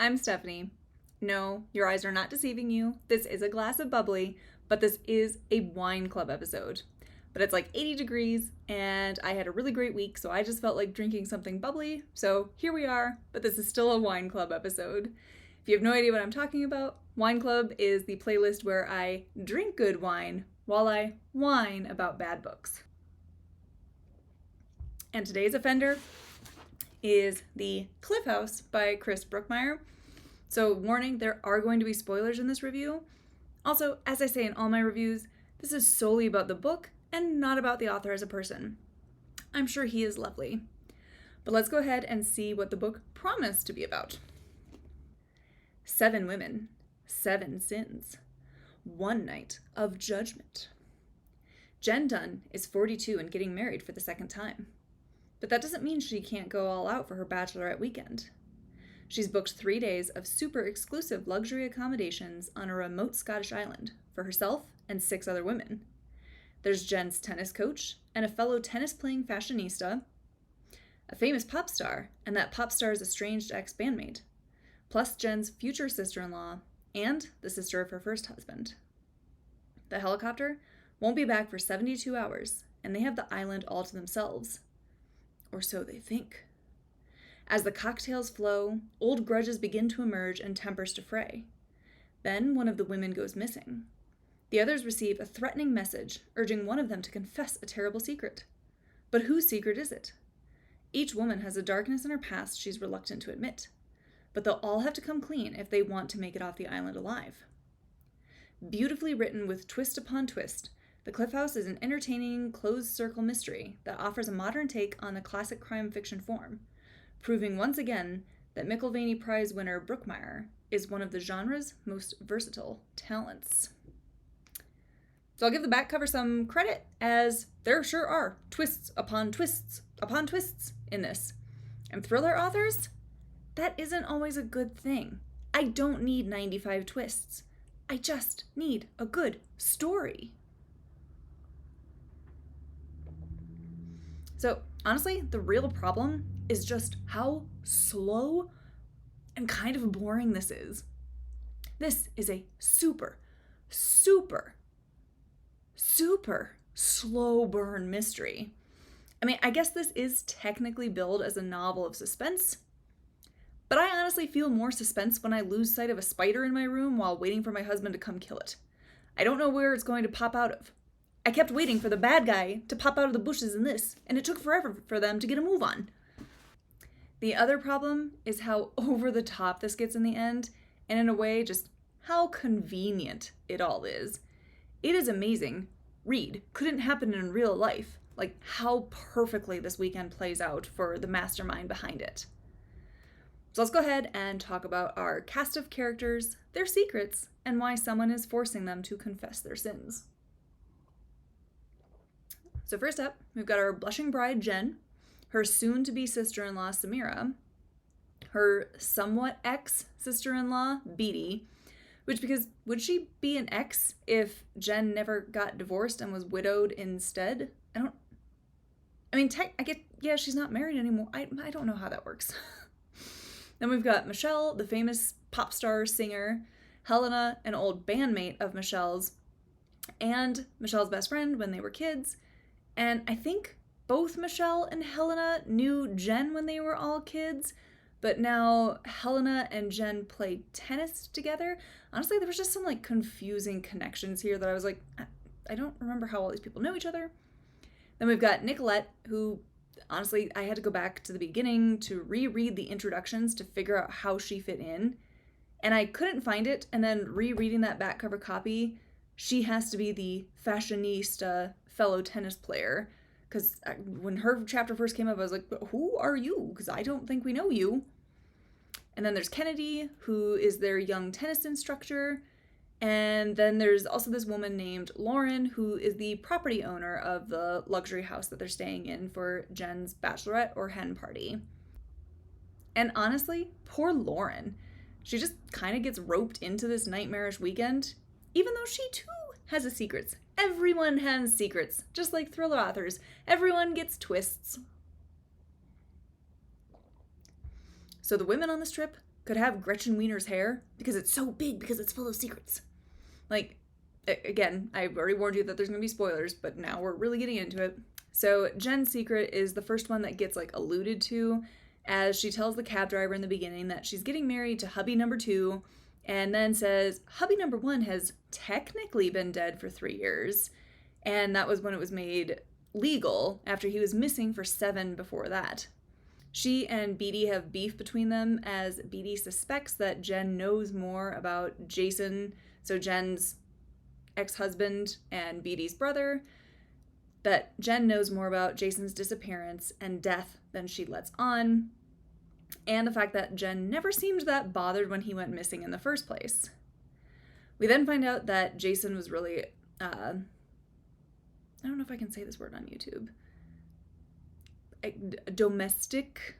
I'm Stephanie. No, your eyes are not deceiving you. This is a glass of bubbly, but this is a wine club episode. But it's like 80 degrees, and I had a really great week, so I just felt like drinking something bubbly. So here we are, but this is still a wine club episode. If you have no idea what I'm talking about, Wine Club is the playlist where I drink good wine while I whine about bad books. And today's offender is The Cliff House by Chris Brookmyre. So warning, there are going to be spoilers in this review. Also, as I say in all my reviews, this is solely about the book and not about the author as a person. I'm sure he is lovely. But let's go ahead and see what the book promised to be about. 7 women, 7 sins, 1 night of judgment. Jen Dunn is 42 and getting married for the second time. But that doesn't mean she can't go all out for her bachelorette weekend. She's booked 3 days of super exclusive luxury accommodations on a remote Scottish island for herself and 6 other women. There's Jen's tennis coach and a fellow tennis-playing fashionista, a famous pop star, and that pop star's estranged ex-bandmate, plus Jen's future sister-in-law and the sister of her first husband. The helicopter won't be back for 72 hours, and they have the island all to themselves. Or so they think. As the cocktails flow, old grudges begin to emerge and tempers to fray. Then one of the women goes missing. The others receive a threatening message urging one of them to confess a terrible secret. But whose secret is it? Each woman has a darkness in her past she's reluctant to admit, but they'll all have to come clean if they want to make it off the island alive. Beautifully written with twist upon twist, The Cliff House is an entertaining, closed-circle mystery that offers a modern take on the classic crime fiction form, proving once again that McIlvaney Prize winner Brookmyre is one of the genre's most versatile talents. So I'll give the back cover some credit, as there sure are twists upon twists upon twists in this. And thriller authors? That isn't always a good thing. I don't need 95 twists. I just need a good story. So honestly, the real problem is just how slow and kind of boring this is. This is a super slow burn mystery. I mean, I guess this is technically billed as a novel of suspense, but I honestly feel more suspense when I lose sight of a spider in my room while waiting for my husband to come kill it. I don't know where it's going to pop out of. I kept waiting for the bad guy to pop out of the bushes in this, and it took forever for them to get a move on. The other problem is how over the top this gets in the end, and in a way, just how convenient it all is. It is amazing. Read. Couldn't happen in real life. Like how perfectly this weekend plays out for the mastermind behind it. So let's go ahead and talk about our cast of characters, their secrets, and why someone is forcing them to confess their sins. So first up, we've got our blushing bride, Jen, her soon-to-be sister-in-law, Samira, her somewhat ex-sister-in-law, Beatty, because would she be an ex if Jen never got divorced and was widowed instead? She's not married anymore. I don't know how that works. Then we've got Michelle, the famous pop star singer, Helena, an old bandmate of Michelle's, and Michelle's best friend when they were kids. And I think both Michelle and Helena knew Jen when they were all kids, but now Helena and Jen play tennis together. Honestly, there was just some confusing connections here that I was like, I don't remember how all these people know each other. Then we've got Nicolette, who honestly, I had to go back to the beginning to reread the introductions to figure out how she fit in. And I couldn't find it, and then rereading that back cover copy, she has to be the fashionista fellow tennis player, because when her chapter first came up, I was like, who are you? Because I don't think we know you. And then there's Kennedy, who is their young tennis instructor. And then there's also this woman named Lauren, who is the property owner of the luxury house that they're staying in for Jen's bachelorette or hen party. And honestly, poor Lauren. She just kind of gets roped into this nightmarish weekend, even though she too has a secret. Everyone has secrets, just like thriller authors. Everyone gets twists. So the women on this trip, could have Gretchen Wiener's hair because it's so big, because it's full of secrets. Like, again, I've already warned you that there's going to be spoilers, but now we're really getting into it. So Jen's secret is the first one that gets, like, alluded to, as she tells the cab driver in the beginning that she's getting married to hubby number 2, and then says hubby number 1 has technically been dead for 3 years, and that was when it was made legal after he was missing for 7 before that. She and Beatty have beef between them, as Beatty suspects that Jen knows more about Jason, so Jen's ex-husband and Beatty's brother, that Jen knows more about Jason's disappearance and death than she lets on, and the fact that Jen never seemed that bothered when he went missing in the first place. We then find out that Jason was really, I don't know if I can say this word on YouTube, domestic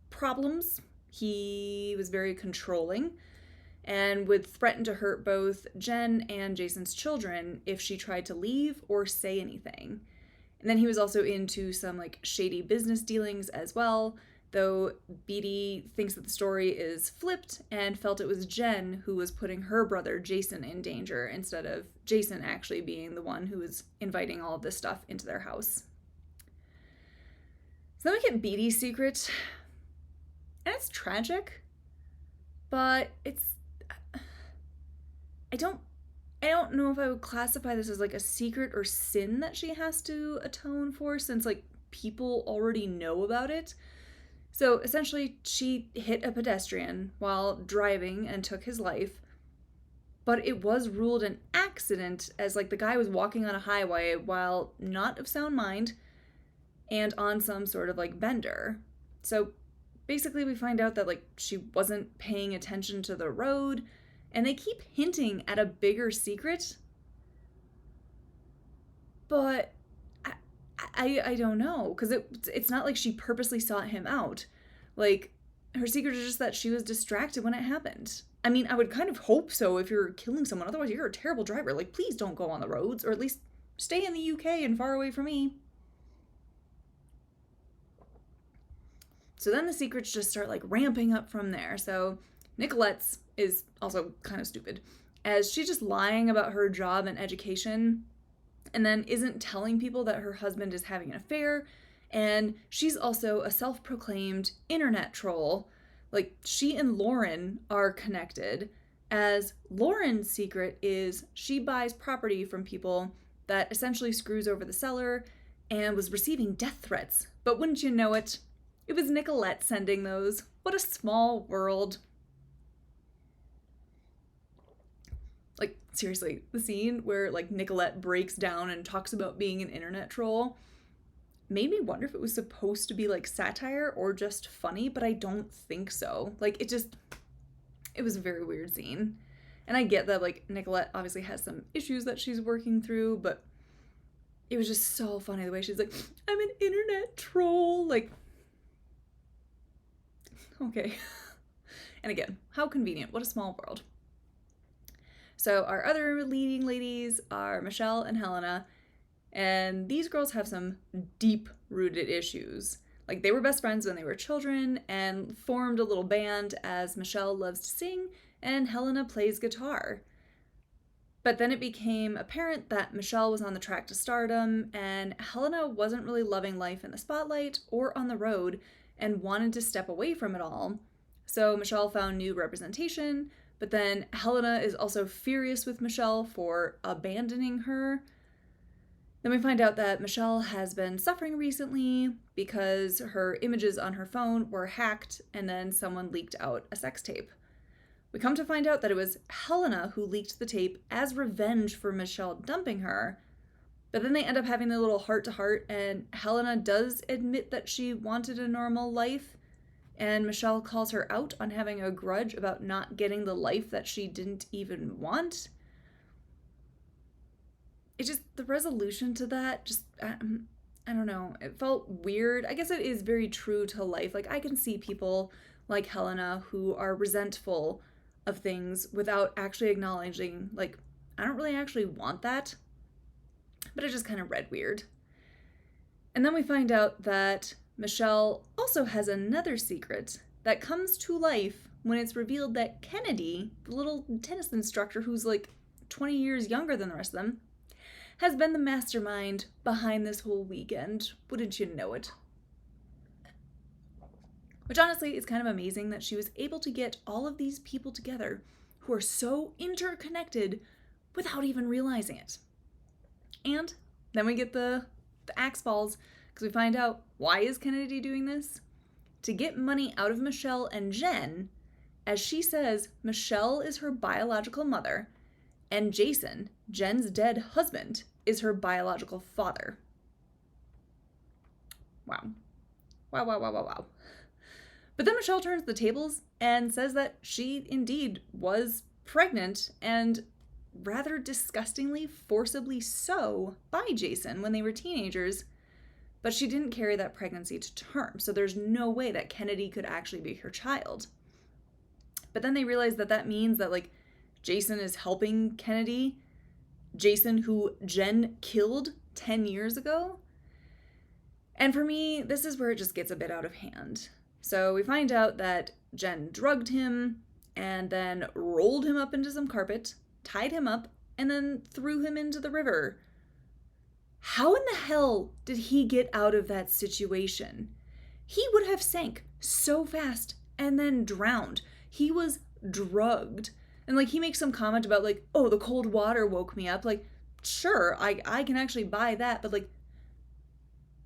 problems. He was very controlling and would threaten to hurt both Jen and Jason's children if she tried to leave or say anything. And then he was also into some, like, shady business dealings as well, though Beatty thinks that the story is flipped and felt it was Jen who was putting her brother Jason in danger instead of Jason actually being the one who was inviting all of this stuff into their house. So then we get Beatty's secret, and it's tragic, but I don't know if I would classify this as, like, a secret or sin that she has to atone for, since, like, people already know about it. So essentially, she hit a pedestrian while driving and took his life, but it was ruled an accident, as, like, the guy was walking on a highway while not of sound mind and on some sort of, like, bender. So basically we find out that, like, she wasn't paying attention to the road, and they keep hinting at a bigger secret, but I don't know, because it's not like she purposely sought him out. Like, her secret is just that she was distracted when it happened. I mean, I would kind of hope so if you're killing someone, otherwise you're a terrible driver. Like, please don't go on the roads, or at least stay in the UK and far away from me. So then the secrets just start, like, ramping up from there. So Nicolette's is also kind of stupid, as she's just lying about her job and education, and then isn't telling people that her husband is having an affair, and she's also a self-proclaimed internet troll. Like, she and Lauren are connected, as Lauren's secret is she buys property from people that essentially screws over the seller and was receiving death threats. But wouldn't you know it, it was Nicolette sending those. What a small world. Like, seriously, the scene where, like, Nicolette breaks down and talks about being an internet troll made me wonder if it was supposed to be, like, satire or just funny, but I don't think so. Like, it was a very weird scene. And I get that, like, Nicolette obviously has some issues that she's working through, but it was just so funny the way she's like, I'm an internet troll. Like, okay. And again, how convenient. What a small world. So our other leading ladies are Michelle and Helena, and these girls have some deep-rooted issues. Like, they were best friends when they were children and formed a little band, as Michelle loves to sing and Helena plays guitar. But then it became apparent that Michelle was on the track to stardom, and Helena wasn't really loving life in the spotlight or on the road and wanted to step away from it all. So Michelle found new representation, but then Helena is also furious with Michelle for abandoning her. Then we find out that Michelle has been suffering recently because her images on her phone were hacked, and then someone leaked out a sex tape. We come to find out that it was Helena who leaked the tape as revenge for Michelle dumping her. But then they end up having a little heart-to-heart, and Helena does admit that she wanted a normal life, and Michelle calls her out on having a grudge about not getting the life that she didn't even want. It just, the resolution to that, just, I don't know, it felt weird. I guess it is very true to life. Like, I can see people like Helena who are resentful of things without actually acknowledging, like, I don't really actually want that. But it just kind of read weird. And then we find out that Michelle also has another secret, that comes to life when it's revealed that Kennedy, the little tennis instructor who's like 20 years younger than the rest of them, has been the mastermind behind this whole weekend. Wouldn't you know it? Which honestly is kind of amazing that she was able to get all of these people together who are so interconnected without even realizing it. And then we get the axe falls, because we find out, why is Kennedy doing this? To get money out of Michelle and Jen, as she says Michelle is her biological mother, and Jason, Jen's dead husband, is her biological father. Wow. Wow. But then Michelle turns the tables and says that she indeed was pregnant, and rather disgustingly, forcibly so, by Jason when they were teenagers, but she didn't carry that pregnancy to term, so there's no way that Kennedy could actually be her child. But then they realize that that means that, like, Jason is helping Kennedy, Jason who Jen killed 10 years ago. And for me, this is where it just gets a bit out of hand. So we find out that Jen drugged him and then rolled him up into some carpet, tied him up, and then threw him into the river. How in the hell did he get out of that situation? He would have sank so fast and then drowned. He was drugged. And like, he makes some comment about like, oh, the cold water woke me up. Like, sure, I can actually buy that, but like,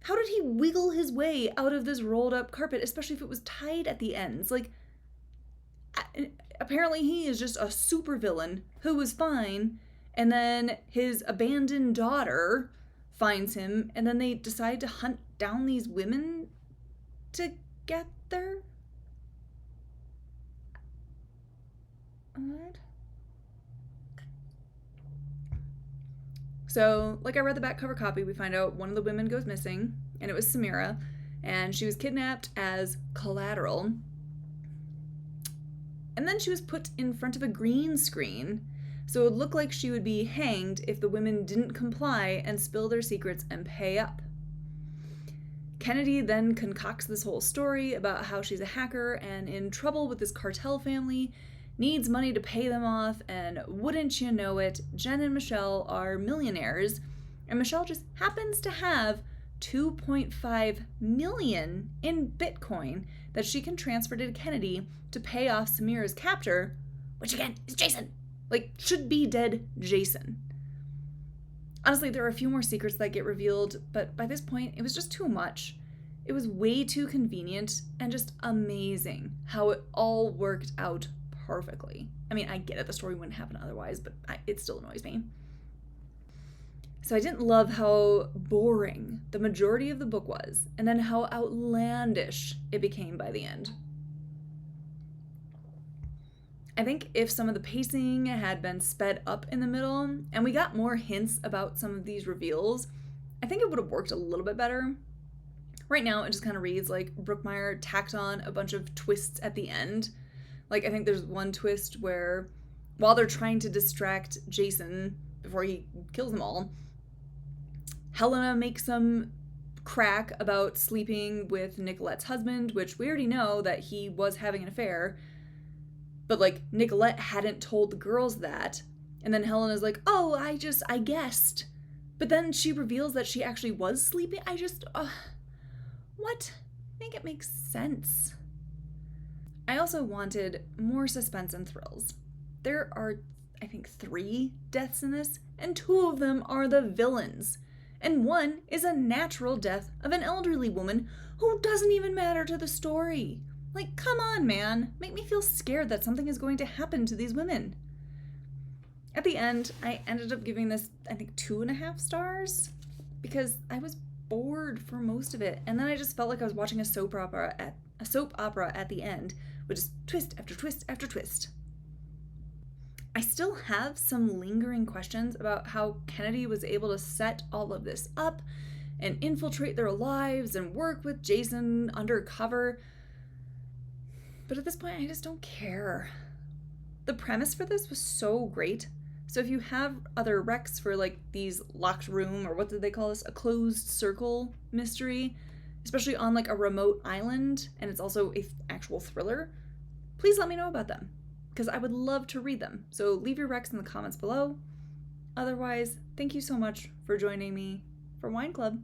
how did he wiggle his way out of this rolled up carpet, especially if it was tied at the ends? Like, apparently he is just a supervillain who was fine, and then his abandoned daughter finds him, and then they decide to hunt down these women together? What? So, like, I read the back cover copy, we find out one of the women goes missing, and it was Samira, and she was kidnapped as collateral. And then she was put in front of a green screen, so it would look like she would be hanged if the women didn't comply and spill their secrets and pay up. Kennedy then concocts this whole story about how she's a hacker and in trouble with this cartel family, needs money to pay them off, and wouldn't you know it, Jen and Michelle are millionaires, and Michelle just happens to have $2.5 million in Bitcoin that she can transfer to Kennedy to pay off Samira's captor, which again is Jason. Like, should be dead Jason. Honestly, there are a few more secrets that get revealed, but by this point, it was just too much. It was way too convenient and just amazing how it all worked out perfectly. I mean, I get it, the story wouldn't happen otherwise, but it still annoys me. So I didn't love how boring the majority of the book was, and then how outlandish it became by the end. I think if some of the pacing had been sped up in the middle, and we got more hints about some of these reveals, I think it would have worked a little bit better. Right now, it just kind of reads like Brookmeyer tacked on a bunch of twists at the end. Like, I think there's one twist where, while they're trying to distract Jason before he kills them all, Helena makes some crack about sleeping with Nicolette's husband, which we already know that he was having an affair. But, like, Nicolette hadn't told the girls that. And then Helena's like, oh, I guessed. But then she reveals that she actually was sleeping. What? Make it make sense. I also wanted more suspense and thrills. There are, I think, 3 deaths in this, and 2 of them are the villains. And one is a natural death of an elderly woman who doesn't even matter to the story. Like, come on, man. Make me feel scared that something is going to happen to these women. At the end, I ended up giving this, I think, 2.5 stars because I was bored for most of it. And then I just felt like I was watching a soap opera at the end, with just twist after twist after twist. I still have some lingering questions about how Kennedy was able to set all of this up and infiltrate their lives and work with Jason undercover. But at this point, I just don't care. The premise for this was so great. So if you have other recs for like these locked room, or what did they call this? A closed circle mystery. especially on like a remote island, and it's also an actual thriller, please let me know about them, because I would love to read them. So leave your recs in the comments below. Otherwise, thank you so much for joining me for Wine Club.